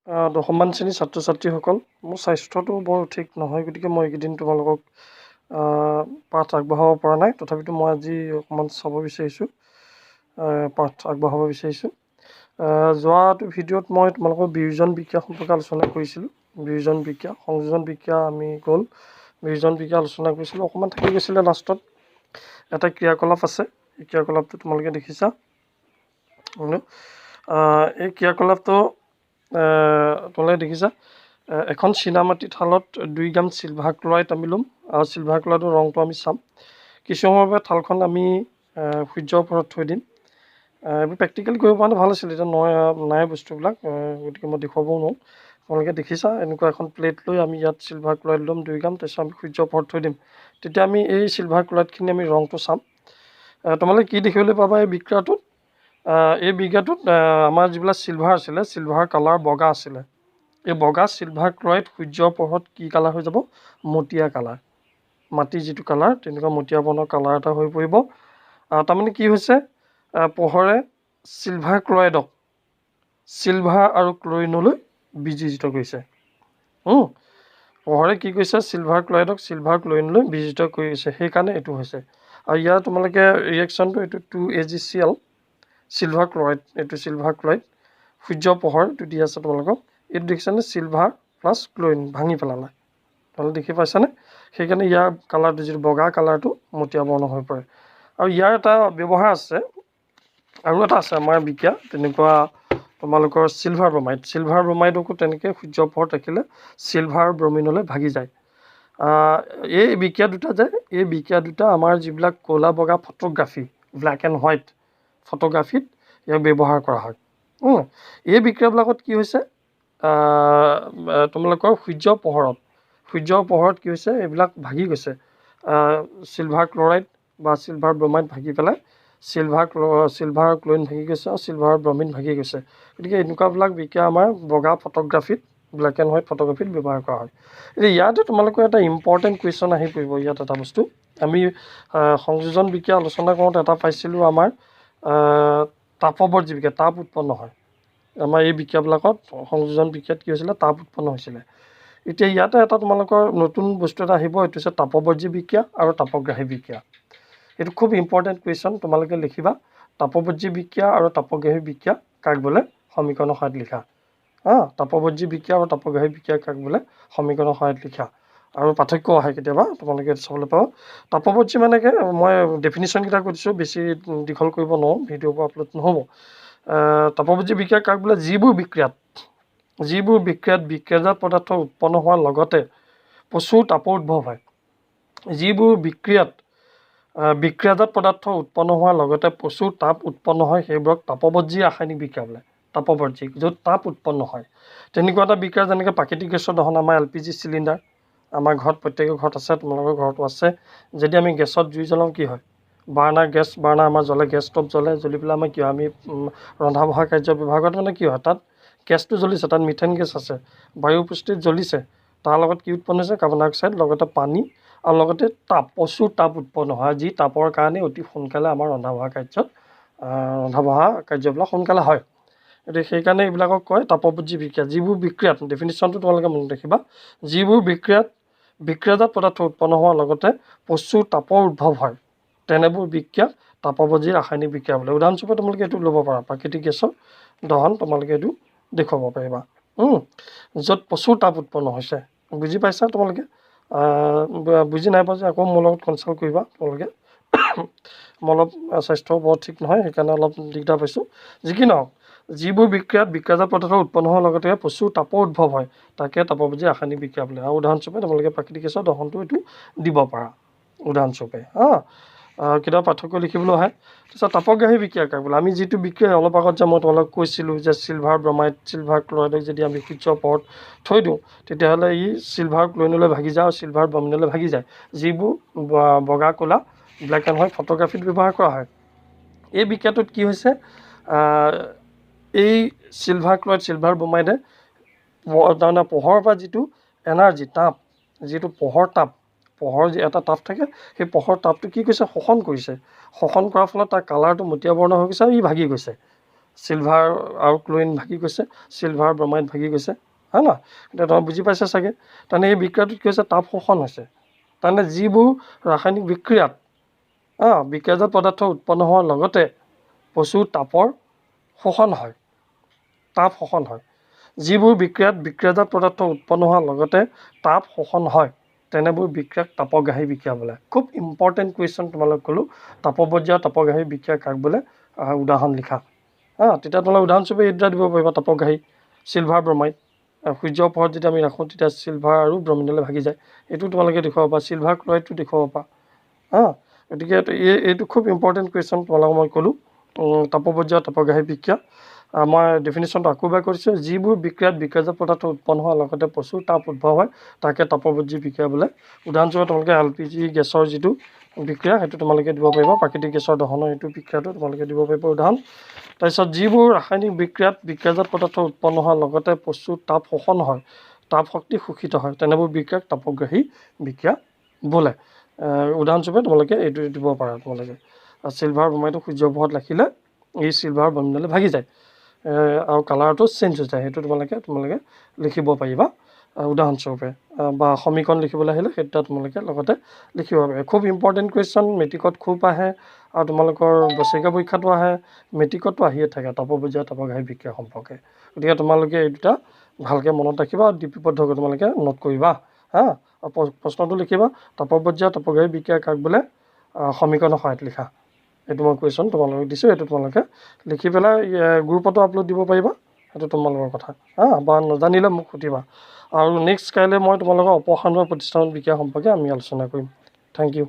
দশমমান শ্ৰেণীৰ ছাত্ৰ ছাত্ৰীসকল, মোৰ স্বাস্থ্যটো বৰ ঠিক নহয়, গতিকে মই এইকেইদিন তোমালোকক পাঠ আগবঢ়াব পৰা নাই। তথাপিতো মই আজি অকণমান চাব বিচাৰিছোঁ, পাঠ আগবঢ়াব বিচাৰিছোঁ। যোৱাটো ভিডিঅ'ত মই তোমালোকৰ বিয়োজন বিক্ৰিয়া সম্পৰ্কে আলোচনা কৰিছিলোঁ। বিয়োজন বিক্ৰিয়া, সংযোজন বিক্ৰিয়া আমি গ'ল, বিয়োজন বিক্ৰিয়া আলোচনা কৰিছিলোঁ। অকণমান থাকি গৈছিলে লাষ্টত এটা ক্ৰিয়াকলাপ আছে, এই ক্ৰিয়াকলাপটো তোমালোকে দেখিছা। এই ক্ৰিয়াকলাপটো তোমালোকে দেখিছা, এখন চীনামাটি থালত 2 গ্ৰাম চিলভাৰ ক্লৰাইড আমি ল'ম আৰু চিলভাৰ ক্লৰাইডৰ ৰংটো আমি চাম। কিছু সময়ৰ বাবে থালখন আমি সূৰ্যৰ ওপৰত থৈ দিম। এইবোৰ প্ৰেক্টিকেলি কৰিব পৰা ভাল আছিল, এতিয়া নাই বস্তুবিলাক, গতিকে মই দেখুৱাবও নোৱাৰোঁ। তোমালোকে দেখিছা, এনেকুৱা এখন প্লেট লৈ আমি ইয়াত চিলভাৰ ক্লৰাইড ল'ম 2 গ্ৰাম, তাৰপিছত আমি সূৰ্যৰ ওপৰত থৈ দিম। তেতিয়া আমি এই চিলভাৰ ক্লৰাইডখিনি আমি ৰংটো চাম। তোমালোকে কি দেখিবলৈ পাবা এই বিক্ৰিয়াটোত? এই বিক্ৰিয়াটোত আমাৰ যিবিলাক চিলভাৰ আছিলে, চিলভাৰ কালাৰ বগা আছিলে। এই বগা চিলভাৰ ক্লৰাইড সূৰ্যৰ পোহৰত কি কালাৰ হৈ যাব? মটীয়া কালাৰ। মাটিৰ যিটো কালাৰ, তেনেকুৱা মটীয়া বৰ্ণৰ কালাৰ এটা হৈ পৰিব। তাৰমানে কি হৈছে, পোহৰে চিলভাৰ ক্লৰাইডক চিলভাৰ আৰু ক্লৰিনলৈ বিজিত কৰিছে। পোহৰে কি কৰিছে? চিলভাৰ ক্লৰাইডক চিলভাৰ ক্লৰিনলৈ বিজিত কৰিছে, সেইকাৰণে এইটো হৈছে। আৰু ইয়াৰ তোমালোকে ৰিয়েকশ্যনটো এইটো 2AgCl, চিলভাৰ ক্লৰাইড, এইটো চিলভাৰ ক্লৰাইড, সূৰ্যৰ পোহৰ এইটো দি আছে তোমালোকক। এইটো দেখিছানে? চিলভাৰ প্লাছ ক্লৰিন ভাঙি পেলালে, তোমালোকে দেখি পাইছানে? সেইকাৰণে ইয়াৰ কালাৰটো যিটো বগা কালাৰটো মটীয়া বৰ্ণ হৈ পৰে। আৰু ইয়াৰ এটা ব্যৱহাৰ আছে, আৰু এটা আছে আমাৰ বিক্ৰিয়া তেনেকুৱা, তোমালোকৰ চিলভাৰ ব্ৰমাইড। চিলভাৰ ব্ৰমাইডকো তেনেকৈ সূৰ্যৰ পোহৰত ৰাখিলে চিলভাৰ ব্ৰমিনলৈ ভাগি যায়। এই বিক্ৰিয়া দুটা যে, এই বিক্ৰিয়া দুটা আমাৰ যিবিলাক ক'লা বগা ফটোগ্ৰাফী, ব্লেক এণ্ড হোৱাইট ফটোগ্ৰাফীত ইয়াক ব্যৱহাৰ কৰা হয়। এই বিক্ৰিয়াবিলাকত কি হৈছে, তোমালোকৰ সূৰ্যৰ পোহৰত কি হৈছে, এইবিলাক ভাগি গৈছে। চিলভাৰ ক্লৰাইড বা চিলভাৰ ব্ৰমাইড ভাগি পেলাই চিলভাৰ ক্লৰিন ভাগি গৈছে আৰু চিলভাৰ ব্ৰমিন ভাগি গৈছে। গতিকে এনেকুৱাবিলাক বিক্ৰিয়া আমাৰ বগা ফটোগ্ৰাফীত, ব্লেক এণ্ড হোৱাইট ফটোগ্ৰাফীত ব্যৱহাৰ কৰা হয়। এতিয়া ইয়াতে তোমালোকৰ এটা ইম্পৰ্টেণ্ট কুৱেশ্যন আহি পৰিব। ইয়াত এটা বস্তু আমি সংযোজন বিক্ৰিয়া আলোচনা কৰোঁতে এটা পাইছিলোঁ, আমাৰ তাপৱৰ্জি বিক্ৰিয়া, তাপ উৎপন্ন হয়। আমাৰ এই বিক্ৰিয়াবিলাকত সংযোজন বিক্ৰিয়াত কি হৈছিলে? তাপ উৎপন্ন হৈছিলে। এতিয়া ইয়াতে এটা তোমালোকৰ নতুন বস্তু এটা আহিব, এইটো হৈছে তাপৱৰ্জি বিক্ৰিয়া আৰু তাপগ্ৰাহী বিক্ৰিয়া। এইটো খুব ইম্পৰ্টেণ্ট কুৱেশ্যন, তোমালোকে লিখিবা। তাপৱৰ্জি বিক্ৰিয়া আৰু তাপগ্ৰাহী বিক্ৰিয়া কাক বোলে? সমীকৰণৰ সহায়ত লিখা। তাপৱৰ্জি বিক্ৰিয়া আৰু তাপগ্ৰাহী বিক্ৰিয়া কাক বোলে? সমীকৰণৰ সহায়ত লিখা। আৰু পাৰ্থক্য আহে কেতিয়াবা, তোমালোকে চাবলৈ পাব। তাপৱৰ্জি মানে কি, মই ডেফিনিশ্যনকেইটা কৈ দিছোঁ, বেছি দীঘল কৰিব নোৱাৰোঁ, ভিডিঅ'বোৰ আপলোড নহ'ব। তাপৱৰ্জি বিক্ৰিয়া কাক বোলে? যিবোৰ বিক্ৰিয়াত বিক্ৰিয়াজাত পদাৰ্থ উৎপন্ন হোৱাৰ লগতে প্ৰচুৰ তাপৰ উদ্ভৱ হয়। যিবোৰ বিক্ৰিয়াত বিক্ৰিয়াজাত পদাৰ্থ উৎপন্ন হোৱাৰ লগতে প্ৰচুৰ তাপ উৎপন্ন হয়, সেইবোৰক তাপৱৰ্জি ৰাসায়নিক বিক্ৰিয়া বোলে। তাপৱৰ্জি, য'ত তাপ উৎপন্ন হয়। তেনেকুৱা এটা বিক্ৰিয়া যেনেকৈ প্ৰাকৃতিক গেছৰ দহন, আমাৰ LPG চিলিণ্ডাৰ আমাৰ ঘৰত, প্ৰত্যেকৰ ঘৰত আছে, তোমালোকৰ ঘৰতো আছে। যদি আমি গেছত জুই জ্বলাওঁ কি হয়? বাৰ্ণাৰ আমাৰ জ্বলে, গেছ ষ্টভ জ্বলে, জ্বলি পেলাই আমাৰ কি হয়? আমি ৰন্ধা বঢ়া কাৰ্য ব্যৱহাৰ কৰাত মানে কি হয়? তাত গেছটো জ্বলিছে, তাত মিথেন গেছ আছে, বায়ুৰ উপস্থিতিত জ্বলিছে, তাৰ লগত কি উৎপন্ন হৈছে? কাৰ্বন ডাই অক্সাইড, লগতে পানী, আৰু লগতে প্ৰচুৰ তাপ উৎপন্ন হয়, যি তাপৰ কাৰণে অতি সোনকালে আমাৰ ৰন্ধা বঢ়া কাৰ্যবিলাক সোনকালে হয়। গতিকে সেইকাৰণে এইবিলাকক কয় তাপৱৰ্জি বিক্ৰিয়া। যিবোৰ বিক্ৰিয়াত, ডেফিনিশ্যনটো তোমালোকে মনত ৰাখিবা, যিবোৰ বিক্ৰিয়াত বিক্ৰিয়াজাত পদাৰ্থ উৎপন্ন হোৱাৰ লগতে প্ৰচুৰ তাপৰ উদ্ভৱ হয়, তেনেবোৰ বিক্ৰিয়াক তাপৱৰ্জি ৰাসায়নিক বিক্ৰিয়া বোলে। উদাহৰণস্বৰূপে তোমালোকে এইটো ল'ব পাৰা, প্ৰাকৃতিক গেছৰ দহন, তোমালোকে এইটো দেখুৱাব পাৰিবা, য'ত প্ৰচুৰ তাপ উৎপন্ন হৈছে। বুজি পাইছা তোমালোকে? বুজি নাই পোৱা যে আকৌ মোৰ লগত কনচাল্ট কৰিবা তোমালোকে। মই অলপ স্বাস্থ্য বৰ ঠিক নহয়, সেইকাৰণে অলপ দিগদাৰ পাইছোঁ। যি কি নহওক, যিবোৰ বিক্ৰিয়াত বিক্ৰিয়াজাত পদাৰ্থ উৎপন্ন হোৱাৰ লগতে প্ৰচুৰ তাপৰ উদ্ভৱ হয়, তাকে তাপৱৰ্জি ৰাসায়নিক বিক্ৰিয়া বোলে। আৰু উদাহৰণস্বৰূপে তোমালোকে প্ৰাকৃতিক গেছৰ দহনটো এইটো দিব পাৰা, উদাহৰণস্বৰূপে। কেতিয়াবা পাৰ্থক্য লিখিবলৈ আহে। তাৰপিছত তাপগ্ৰাহী বিক্ৰিয়া কাক বোলে? আমি যিটো বিক্ৰিয়া অলপ আগত যে মই তোমালোকক কৈছিলোঁ যে চিলভাৰ ব্ৰমাইড, চিলভাৰ ক্লৰাইডক যদি আমি সূৰ্যৰ পোহৰত থৈ দিওঁ, তেতিয়াহ'লে ই চিলভাৰ ক্লৰিনলৈ ভাগি যায় আৰু চিলভাৰ ব্ৰমিনলৈ ভাগি যায়। যিবোৰ বগা ক'লা, ব্লেক এণ্ড হোৱাইট ফটোগ্ৰাফীত ব্যৱহাৰ কৰা হয়। এই বিক্ৰিয়াটোত কি হৈছে, এই চিলভাৰ ক্লৰাইড, চিলভাৰ ব্ৰমাইডে তাৰমানে পোহৰৰ পৰা যিটো এনাৰ্জি, তাপ, যিটো পোহৰ যি এটা তাপ থাকে, সেই পোহৰ তাপটো কি কৰিছে? শোষণ কৰিছে। শোষণ কৰাৰ ফলত তাৰ কালাৰটো মটীয়া বৰ্ণ হৈ গৈছে আৰু ই ভাগি গৈছে। চিলভাৰ আৰু ক্লোৰিন ভাগি গৈছে, চিলভাৰ ব্ৰমাইড ভাগি গৈছে, হয় নহয়? এতিয়া তোমাক বুজি পাইছে চাগে। তাৰমানে এই বিক্ৰিয়াটোত কি হৈছে, তাপ শোষণ হৈছে। তাৰমানে যিবোৰ ৰাসায়নিক বিক্ৰিয়াত বিক্ৰিয়াজাত পদাৰ্থ উৎপন্ন হোৱাৰ লগতে প্ৰচুৰ তাপৰ শোষণ হয়, তাপ শোষণ হয়। যিবোৰ বিক্ৰিয়াত বিক্ৰিয়াজাত পদাৰ্থ উৎপন্ন হোৱাৰ লগতে তাপ শোষণ হয়, তেনেবোৰ বিক্ৰিয়াক তাপগ্ৰাহী বিক্ৰিয়া বোলে। খুব ইম্পৰ্টেণ্ট কুৱেশ্যন তোমালোক ক'লোঁ, তাপপৰ্যায়ৰ তাপগ্ৰাহী বিক্ৰিয়া কাক বোলে? উদাহৰণ লিখা। তেতিয়া তোমালোকে উদাহৰণস্বৰূপে এই দুটা দিব পাৰিবা, তাপগ্ৰাহী চিলভাৰ ব্ৰমাইড। সূৰ্যৰ পোহৰত যেতিয়া আমি ৰাখোঁ তেতিয়া চিলভাৰ আৰু ব্ৰমিনলৈ ভাগি যায়, এইটো তোমালোকে দেখুৱাব পাৰা। চিলভাৰ ক্লৰাইডটো দেখুৱাব পাৰা। গতিকে এইটো খুব ইম্পৰ্টেণ্ট কুৱেশ্যন তোমালোকক মই ক'লোঁ, তাপপৰ্যায়ৰ তাপগ্ৰাহী বিক্ৰিয়া। মই ডেফিনিশ্যনটো আকৌ এবাৰ কৰিছোঁ, যিবোৰ বিক্ৰিয়াত বিক্ৰিয়াজাত পদাৰ্থ উৎপন্ন হোৱাৰ লগতে প্ৰচুৰ তাপ উদ্ভৱ হয় তাকে তাপপৰ্যায়ী বিক্ৰিয়া বোলে। উদাহৰণস্বৰূপে তোমালোকে LPG গেছৰ যিটো বিক্ৰিয়া সেইটো তোমালোকে দিব পাৰিবা, প্ৰাকৃতিক গেছৰ দহনৰ এইটো বিক্ৰিয়াটো তোমালোকে দিব পাৰিবা উদাহৰণ। তাৰপিছত যিবোৰ ৰাসায়নিক বিক্ৰিয়াত বিক্ৰিয়াজাত পদাৰ্থ উৎপন্ন হোৱাৰ লগতে প্ৰচুৰ তাপ শোষণ হয়, তাপ শক্তি শোষিত হয়, তেনেবোৰ বিক্ৰিয়াক তাপগ্ৰাহী বিক্ৰিয়া বোলে। উদাহৰণস্বৰূপে তোমালোকে এইটো দিব পাৰা। তোমালোকে চিলভাৰ ব্ৰমাইডটো সূৰ্যৰ পোহৰত ৰাখিলে এই চিলভাৰ ব্ৰমিনলৈ ভাগি যায় আৰু কালাৰটো চেঞ্জ হৈ যায়, সেইটো তোমালোকে লিখিব পাৰিবা উদাহৰণস্বৰূপে। বা সমীকৰণ লিখিবলৈ আহিলে সেইটো তোমালোকে লগতে লিখিব পাৰিবা। খুব ইম্পৰ্টেণ্ট কুৱেশ্যন, মেট্ৰিকত খুব আহে আৰু তোমালোকৰ বছৰেকীয়া পৰীক্ষাতো আহে, মেট্ৰিকতো আহিয়ে থাকে তাপপৰ্যায়ৰ তাপগ্ৰাহী বিক্ৰিয়া সম্পৰ্কে। গতিকে তোমালোকে এই দুটা ভালকৈ মনত ৰাখিবা আৰু লিপিবদ্ধকৈ তোমালোকে নোট কৰিবা। আৰু প্ৰশ্নটো লিখিবা, তাপপৰ্যায়ৰ তাপগ্ৰাহী বিক্ৰিয়া কাক বোলে? সমীকৰণৰ সহায়ত লিখা। এইটো মই কুৱেশ্যন তোমালোকক দিছোঁ, এইটো তোমালোকে লিখি পেলাই গ্ৰুপতো আপলোড দিব পাৰিবা, সেইটো তোমালোকৰ কথা। বা নাজানিলে মোক সুধিবা। আৰু নেক্সট কাইলৈ মই তোমালোকৰ অপসাৰণ প্ৰতিস্থাপন বিক্ৰিয়া সম্পৰ্কে আমি আলোচনা কৰিম। Thank U.